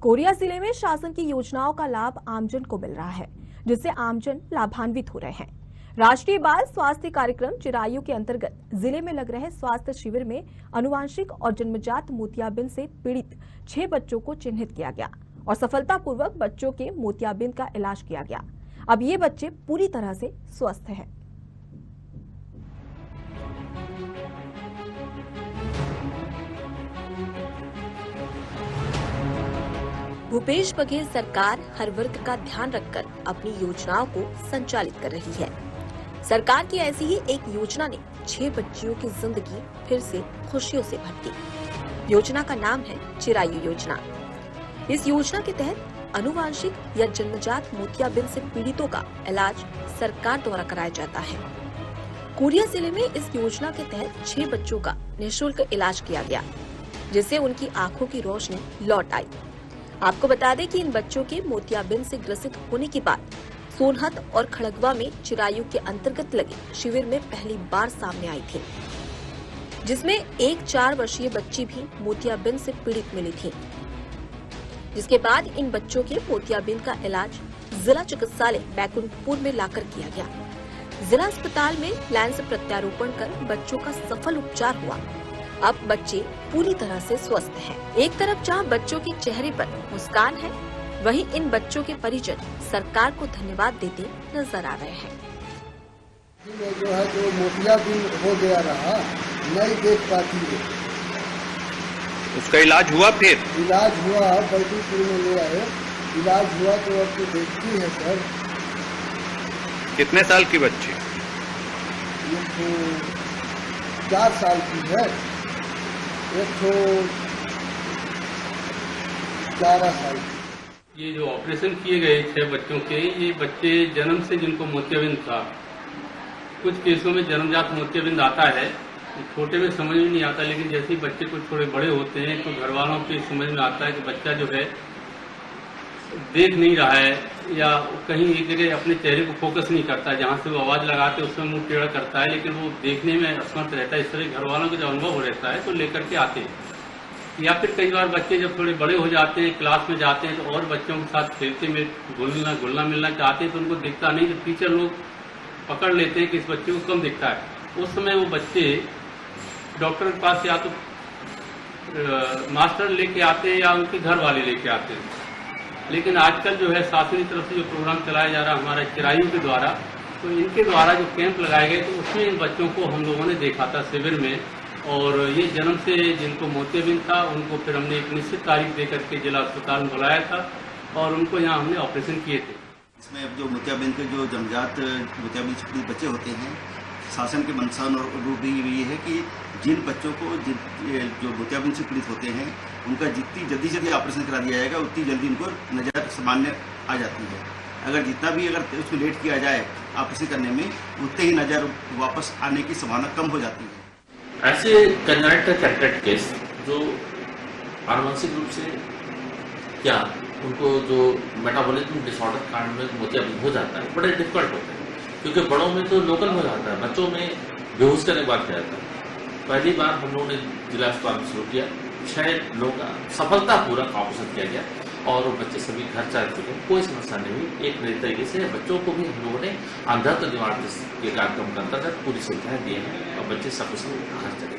Korea जिले में शासन की योजनाओं का लाभ आमजन को मिल रहा है, जिससे आमजन लाभान्वित हो रहे हैं। राष्ट्रीय बाल स्वास्थ्य कार्यक्रम चिरायु के अंतर्गत जिले में लग रहे स्वास्थ्य शिविर में अनुवांशिक और जन्मजात मोतियाबिंद से पीड़ित 6 बच्चों को चिन्हित किया गया और सफलतापूर्वक बच्चों के मोतियाबिंद का इलाज किया गया। अब ये बच्चे पूरी तरह से स्वस्थ हैं। भूपेश बघेल सरकार हर वर्ग का ध्यान रखकर अपनी योजनाओं को संचालित कर रही है। सरकार की ऐसी ही एक योजना ने 6 बच्चियों की जिंदगी फिर से खुशियों से भर दी। योजना का नाम है चिरायु योजना। इस योजना के तहत अनुवांशिक या जन्मजात मोतियाबिंद से पीड़ितों का इलाज सरकार द्वारा कराया जाता है। कोरिया जिले में इस योजना के तहत 6 बच्चों का निःशुल्क इलाज किया गया, जिससे उनकी आंखों की रोशनी लौट आई। आपको बता दें कि इन बच्चों के मोतियाबिंद से ग्रसित होने के बाद सोनहत और खड़गवा में चिरायु के अंतर्गत लगे शिविर में पहली बार सामने आई थी, जिसमें एक 4 वर्षीय बच्ची भी मोतियाबिंद से पीड़ित मिली थी। जिसके बाद इन बच्चों के मोतियाबिंद का इलाज जिला चिकित्सालय बैकुंठपुर में लाकर किया गया। जिला अस्पताल में लेंस प्रत्यारोपण कर बच्चों का सफल उपचार हुआ। अब बच्चे पूरी तरह से स्वस्थ हैं। एक तरफ जहां बच्चों के चेहरे पर मुस्कान है, वहीं इन बच्चों के परिजन सरकार को धन्यवाद देते नजर आ रहे हैं। जो है जो मोतियाबिंद हो गया रहा, नहीं देख पाती है, उसका इलाज हुआ। फिर इलाज हुआ, बैकुंठपुर में ले आए, इलाज हुआ तो अब तो देखती है सर। कितने साल की बच्ची? ये तो 4 साल की है, एक तो 11 साल की। ये जो ऑपरेशन किए गए 6 बच्चों के, ये बच्चे जन्म से जिनको मोतियाबिंद था, कुछ केसों में जन्मजात मोतियाबिंद आता है, छोटे में समझ में नहीं आता, लेकिन जैसे ही बच्चे कुछ थोड़े बड़े होते हैं तो घर वालों की समझ में आता है कि बच्चा जो है देख नहीं रहा है या कहीं एक जगह अपने चेहरे को फोकस नहीं करता है, जहाँ से वो आवाज़ लगाते हैं उसमें मुंह टेढ़ा करता है, लेकिन वो देखने में असमर्थ रहता है। इस तरह घर वालों का जो अनुभव हो रहता है तो लेकर के आते हैं। या फिर कई बार बच्चे जब थोड़े बड़े हो जाते हैं, क्लास में जाते हैं, तो और बच्चों के साथ खेलते में घुलना मिलना चाहते हैं तो उनको दिखता नहीं, तो टीचर लोग पकड़ लेते हैं कि इस बच्चे को कम दिखता है। उस समय वो बच्चे डॉक्टर के पास या तो मास्टर लेके आते हैं या उनके घर वाले लेके आते हैं। लेकिन आजकल जो है शासन की तरफ से जो प्रोग्राम चलाया जा रहा है हमारा चिरायु के द्वारा, तो इनके द्वारा जो कैंप लगाए गए तो उसमें इन बच्चों को हम लोगों ने देखा था शिविर में, और ये जन्म से जिनको मोतियाबिंद था उनको फिर हमने एक निश्चित तारीख दे करके जिला अस्पताल में बुलाया था और उनको यहाँ हमने ऑपरेशन किए थे। इसमें अब जो मोतियाबिंद के जो जन्मजात मोतियाबिंद से पीड़ित बच्चे होते हैं, शासन के मंशा और रूप भी ये है कि जिन बच्चों को जो मोतियाबिंद से पीड़ित होते हैं उनका जितनी जल्दी ऑपरेशन करा दिया जाएगा उतनी जल्दी उनको नजर सामान्य आ जाती है। अगर जितना भी अगर उसमें लेट किया जाए ऑपरेशन करने में, उतने ही नजर वापस आने की संभावना कम हो जाती है। ऐसे कंजनाइटल कैटरेक्ट केस जो आनुवंशिक रूप से क्या उनको जो मेटाबॉलिज्म डिसऑर्डर कारण में मोतियाबिंद हो जाता है, बड़े डिफिकल्ट होते हैं, क्योंकि बड़ों में तो लोकल हो जाता है, बच्चों में बेहोश करने के बाद क्या जाता है। पहली बार हम लोगों ने जिला अस्पताल में शुरू किया, 6 लोगों का सफलतापूर्वक ऑपरेशन किया गया और वो बच्चे सभी घर चल चुके, कोई समस्या नहीं हुई। एक नए तरीके से बच्चों को भी हम लोगों ने अंधत्व निवारण के कार्यक्रम के अंतर्गत पूरी सुविधाएं दी हैं और बच्चे सकुशल घर चले।